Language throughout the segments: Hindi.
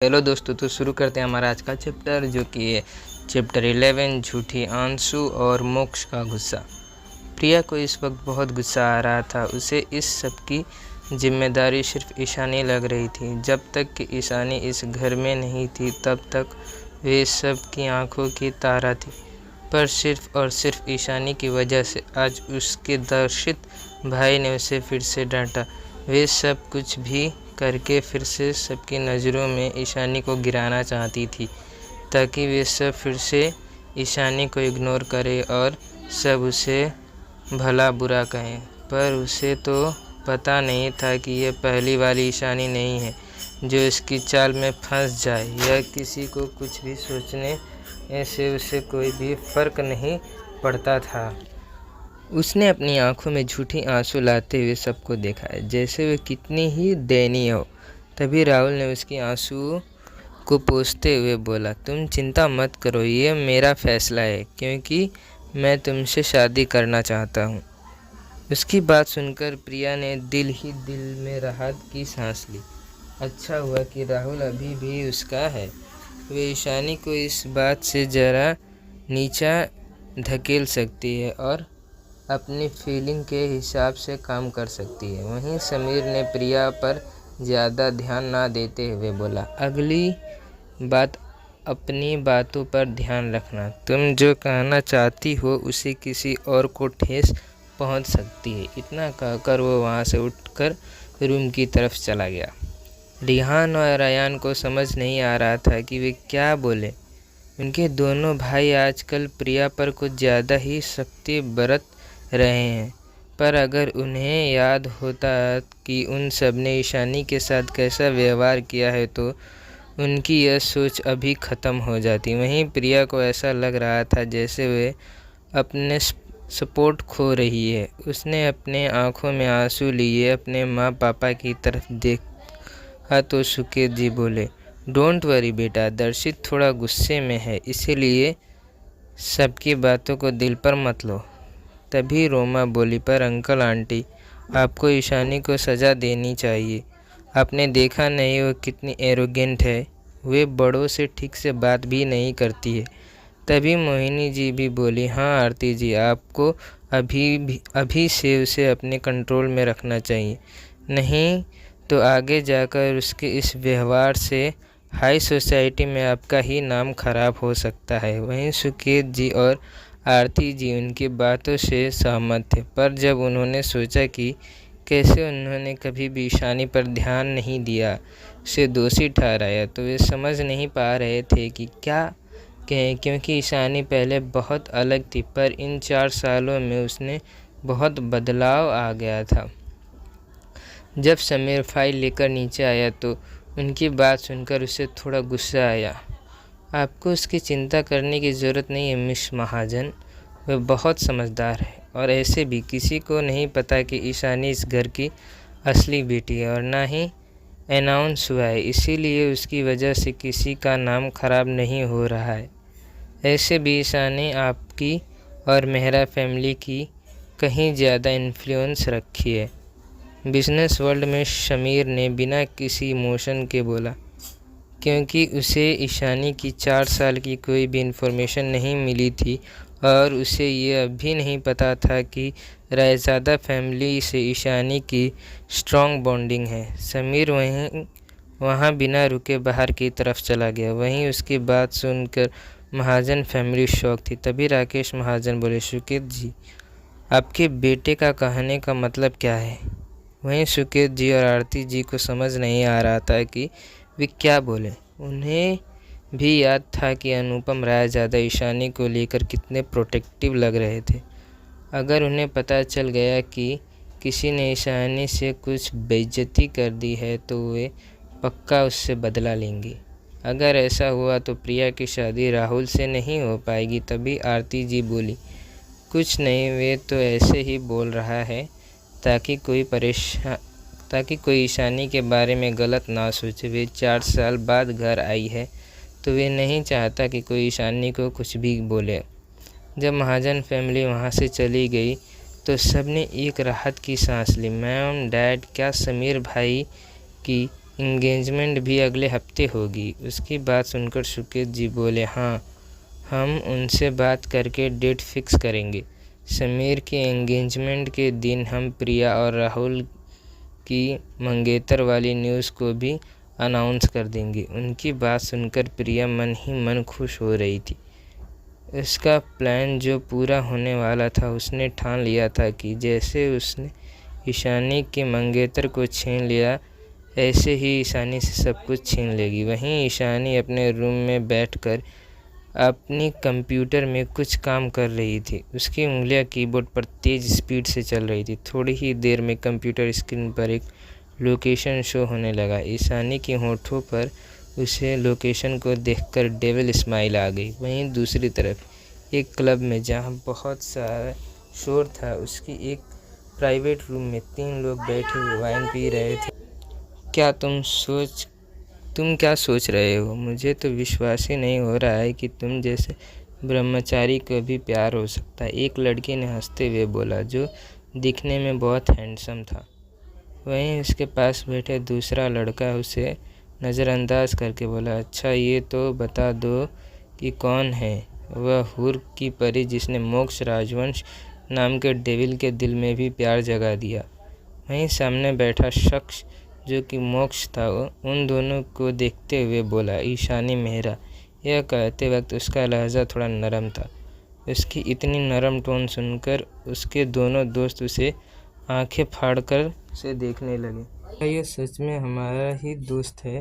हेलो दोस्तों, तो शुरू करते हैं हमारा आज का चैप्टर, जो कि है चैप्टर 11 झूठी आंसू और मोक्ष का गुस्सा। प्रिया को इस वक्त बहुत गुस्सा आ रहा था। उसे इस सब की जिम्मेदारी सिर्फ ईशानी लग रही थी। जब तक कि ईशानी इस घर में नहीं थी तब तक वे सब की आंखों की तारा थी, पर सिर्फ और सिर्फ ईशानी की वजह से आज उसके दर्शित भाई ने उसे फिर से डांटा। वे सब कुछ भी करके फिर से सबकी नज़रों में ईशानी को गिराना चाहती थी, ताकि वे सब फिर से ईशानी को इग्नोर करें और सब उसे भला बुरा कहें। पर उसे तो पता नहीं था कि यह पहली वाली ईशानी नहीं है जो इसकी चाल में फंस जाए। यह किसी को कुछ भी सोचने से उसे कोई भी फर्क नहीं पड़ता था। उसने अपनी आंखों में झूठी आंसू लाते हुए सबको देखा, जैसे वे कितनी ही दयनीय हो। तभी राहुल ने उसकी आंसू को पोंछते हुए बोला, तुम चिंता मत करो, ये मेरा फैसला है, क्योंकि मैं तुमसे शादी करना चाहता हूँ। उसकी बात सुनकर प्रिया ने दिल ही दिल में राहत की सांस ली। अच्छा हुआ कि राहुल अभी भी उसका है। वे ईशानी को इस बात से ज़रा नीचा धकेल सकती है और अपनी फीलिंग के हिसाब से काम कर सकती है। वहीं समीर ने प्रिया पर ज़्यादा ध्यान ना देते हुए बोला, अगली बात अपनी बातों पर ध्यान रखना। तुम जो कहना चाहती हो उसे किसी और को ठेस पहुंच सकती है। इतना कहकर वो वहां से उठकर रूम की तरफ चला गया। रिहान और अयान को समझ नहीं आ रहा था कि वे क्या बोले। उनके दोनों भाई आजकल प्रिया पर कुछ ज़्यादा ही सख्ती बरत रहे हैं, पर अगर उन्हें याद होता कि उन सब ने ईशानी के साथ कैसा व्यवहार किया है तो उनकी यह सोच अभी ख़त्म हो जाती। वहीं प्रिया को ऐसा लग रहा था जैसे वे अपने सपोर्ट खो रही है। उसने अपने आंखों में आंसू लिए अपने माँ पापा की तरफ देखा तो सुकेत जी बोले, डोंट वरी बेटा, दर्शित थोड़ा गुस्से में है, इसीलिए सबकी बातों को दिल पर मत लो। तभी रोमा बोली, पर अंकल आंटी, आपको ईशानी को सज़ा देनी चाहिए। आपने देखा नहीं वो कितनी एरोगेंट है, वे बड़ों से ठीक से बात भी नहीं करती है। तभी मोहिनी जी भी बोली, हाँ आरती जी, आपको अभी से उसे अपने कंट्रोल में रखना चाहिए, नहीं तो आगे जाकर उसके इस व्यवहार से हाई सोसाइटी में आपका ही नाम खराब हो सकता है। वहीं सुकेत जी और आरती जी उनकी बातों से सहमत थे, पर जब उन्होंने सोचा कि कैसे उन्होंने कभी भी ईशानी पर ध्यान नहीं दिया, उसे दोषी ठहराया, तो वे समझ नहीं पा रहे थे कि क्या कहें, क्योंकि ईशानी पहले बहुत अलग थी, पर इन 4 सालों में उसने बहुत बदलाव आ गया था। जब समीर फाइल लेकर नीचे आया तो उनकी बात सुनकर उसे थोड़ा गुस्सा आया। आपको उसकी चिंता करने की ज़रूरत नहीं है मिस महाजन, वह बहुत समझदार है, और ऐसे भी किसी को नहीं पता कि ईशानी इस घर की असली बेटी है और ना ही अनाउंस हुआ है, इसीलिए उसकी वजह से किसी का नाम खराब नहीं हो रहा है। ऐसे भी ईशानी आपकी और मेहरा फैमिली की कहीं ज़्यादा इन्फ्लुएंस रखी है। बिजनेस वर्ल्ड में शमीर ने बिना किसी इमोशन के बोला, क्योंकि उसे ईशानी की 4 साल की कोई भी इन्फॉर्मेशन नहीं मिली थी और उसे ये अभी नहीं पता था कि रायज़ादा फैमिली से ईशानी की स्ट्रॉन्ग बॉन्डिंग है। समीर वहाँ बिना रुके बाहर की तरफ चला गया। वहीं उसकी बात सुनकर महाजन फैमिली शॉक थी। तभी राकेश महाजन बोले, सुकेत जी, आपके बेटे का कहने का मतलब क्या है? वहीं सुकेत जी और आरती जी को समझ नहीं आ रहा था कि वे क्या बोले। उन्हें भी याद था कि अनुपम रायज़ादा ईशानी को लेकर कितने प्रोटेक्टिव लग रहे थे। अगर उन्हें पता चल गया कि किसी ने ईशानी से कुछ बेइज्जती कर दी है तो वे पक्का उससे बदला लेंगे। अगर ऐसा हुआ तो प्रिया की शादी राहुल से नहीं हो पाएगी। तभी आरती जी बोली, कुछ नहीं, वे तो ऐसे ही बोल रहा है ताकि कोई ईशानी के बारे में गलत ना सोचे। वे 4 साल बाद घर आई है तो वे नहीं चाहता कि कोई ईशानी को कुछ भी बोले। जब महाजन फैमिली वहाँ से चली गई तो सबने एक राहत की सांस ली। मैम, डैड, क्या समीर भाई की एंगेजमेंट भी अगले हफ्ते होगी। उसकी बात सुनकर सुकेत जी बोले, हाँ, हम उनसे बात करके डेट फिक्स करेंगे। समीर के एंगेजमेंट के दिन हम प्रिया और राहुल की मंगेतर वाली न्यूज़ को भी अनाउंस कर देंगे। उनकी बात सुनकर प्रिया मन ही मन खुश हो रही थी। उसका प्लान जो पूरा होने वाला था, उसने ठान लिया था कि जैसे उसने ईशानी के मंगेतर को छीन लिया, ऐसे ही ईशानी से सब कुछ छीन लेगी। वहीं ईशानी अपने रूम में बैठकर अपनी कंप्यूटर में कुछ काम कर रही थी। उसकी उंगलियां कीबोर्ड पर तेज़ स्पीड से चल रही थी। थोड़ी ही देर में कंप्यूटर स्क्रीन पर एक लोकेशन शो होने लगा। ईशानी के होठों पर उसे लोकेशन को देखकर डेविल स्माइल आ गई। वहीं दूसरी तरफ एक क्लब में जहां बहुत सारा शोर था, उसकी एक प्राइवेट रूम में 3 लोग बैठे हुए वाइन पी रहे थे। तुम क्या सोच रहे हो? मुझे तो विश्वास ही नहीं हो रहा है कि तुम जैसे ब्रह्मचारी को भी प्यार हो सकता है, एक लड़के ने हंसते हुए बोला, जो दिखने में बहुत हैंडसम था। वहीं उसके पास बैठे दूसरा लड़का उसे नज़रअंदाज करके बोला, अच्छा, ये तो बता दो कि कौन है वह हूर की परी जिसने मोक्ष राजवंश नाम के डेविल के दिल में भी प्यार जगा दिया। वहीं सामने बैठा शख्स जो कि मोक्ष था, उन दोनों को देखते हुए बोला, ईशानी मेहरा। यह कहते वक्त उसका लहजा थोड़ा नरम था। उसकी इतनी नरम टोन सुनकर उसके दोनों दोस्त उसे आंखें फाड़कर से देखने लगे। क्या यह सच में हमारा ही दोस्त है?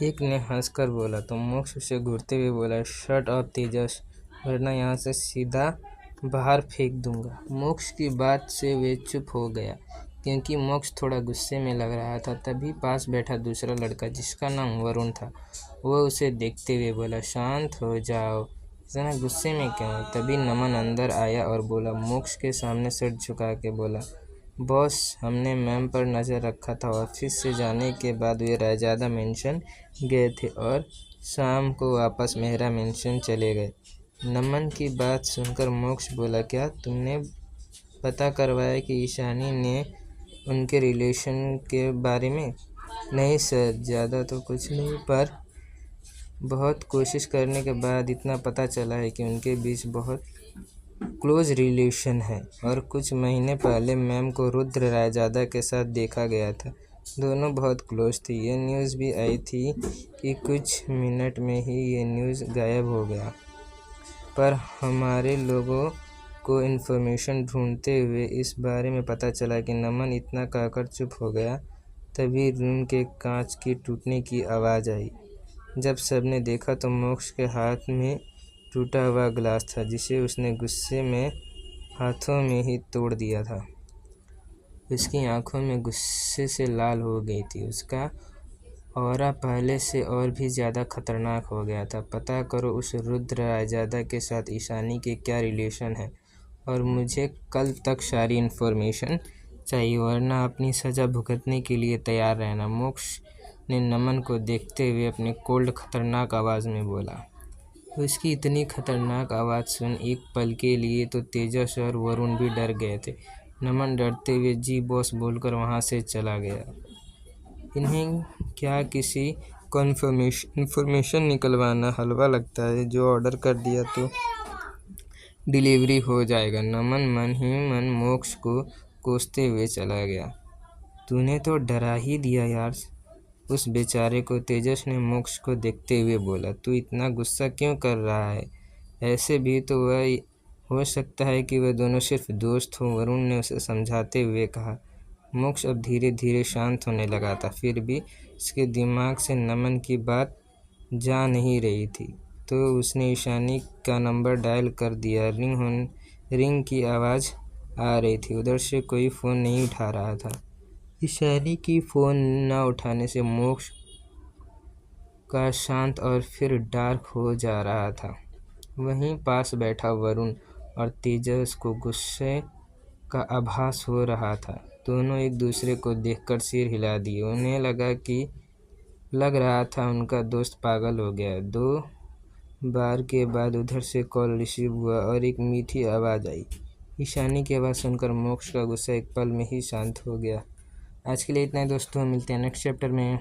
एक ने हंसकर बोला तो मोक्ष उसे घूरते हुए बोला, शट अप तेजस, वरना यहाँ से सीधा बाहर फेंक दूंगा। मोक्ष की बात से वे चुप हो गया, क्योंकि मोक्ष थोड़ा गुस्से में लग रहा था। तभी पास बैठा दूसरा लड़का, जिसका नाम वरुण था, वह उसे देखते हुए बोला, शांत हो जाओ, इतना गुस्से में क्यों? तभी नमन अंदर आया और बोला, मोक्ष के सामने सिर झुका के बोला, बॉस, हमने मैम पर नज़र रखा था। ऑफिस से जाने के बाद वे रायजादा मेंशन गए थे और शाम को वापस मेहरा मेंशन चले गए। नमन की बात सुनकर मोक्ष बोला, क्या तुमने पता करवाया कि ईशानी ने उनके रिलेशन के बारे में? नहीं सर, ज़्यादा तो कुछ नहीं, पर बहुत कोशिश करने के बाद इतना पता चला है कि उनके बीच बहुत क्लोज रिलेशन है और कुछ महीने पहले मैम को रुद्र रायजादा के साथ देखा गया था। दोनों बहुत क्लोज थी। ये न्यूज़ भी आई थी कि कुछ मिनट में ही ये न्यूज़ गायब हो गया, पर हमारे लोगों को इन्फॉर्मेशन ढूंढते हुए इस बारे में पता चला कि नमन इतना कहकर चुप हो गया। तभी रूम के कांच की टूटने की आवाज़ आई। जब सबने देखा तो मोक्ष के हाथ में टूटा हुआ गिलास था, जिसे उसने गुस्से में हाथों में ही तोड़ दिया था। उसकी आंखों में गुस्से से लाल हो गई थी। उसका ऑरा पहले से और भी ज़्यादा खतरनाक हो गया था। पता करो उस रुद्र रायजादा के साथ ईशानी के क्या रिलेशन है, और मुझे कल तक सारी इन्फॉर्मेशन चाहिए, वरना अपनी सज़ा भुगतने के लिए तैयार रहना। मोक्ष ने नमन को देखते हुए अपने कोल्ड खतरनाक आवाज़ में बोला। उसकी इतनी खतरनाक आवाज़ सुन एक पल के लिए तो तेजस और वरुण भी डर गए थे। नमन डरते हुए जी बॉस बोलकर वहाँ से चला गया। इन्हें क्या किसी को इन्फॉर्मेशन निकलवाना हलवा लगता है, जो ऑर्डर कर दिया तो डिलीवरी हो जाएगा। नमन मन ही मन मोक्ष को कोसते हुए चला गया। तूने तो डरा ही दिया यार उस बेचारे को, तेजस ने मोक्ष को देखते हुए बोला। तू इतना गुस्सा क्यों कर रहा है? ऐसे भी तो वह हो सकता है कि वह दोनों सिर्फ दोस्त हों, वरुण ने उसे समझाते हुए कहा। मोक्ष अब धीरे धीरे शांत होने लगा था, फिर भी उसके दिमाग से नमन की बात जा नहीं रही थी, तो उसने ईशानी का नंबर डायल कर दिया। रिंग की आवाज़ आ रही थी। उधर से कोई फ़ोन नहीं उठा रहा था। ईशानी की फ़ोन न उठाने से मोक्ष का शांत और फिर डार्क हो जा रहा था। वहीं पास बैठा वरुण और तेजस को गुस्से का आभास हो रहा था। दोनों एक दूसरे को देखकर सिर हिला दिए। उन्हें लग रहा था उनका दोस्त पागल हो गया। 2 बार के बाद उधर से कॉल रिसीव हुआ और एक मीठी आवाज़ आई। ईशानी की आवाज़ सुनकर मोक्ष का गुस्सा एक पल में ही शांत हो गया। आज के लिए इतना ही दोस्तों, मिलते हैं नेक्स्ट चैप्टर में।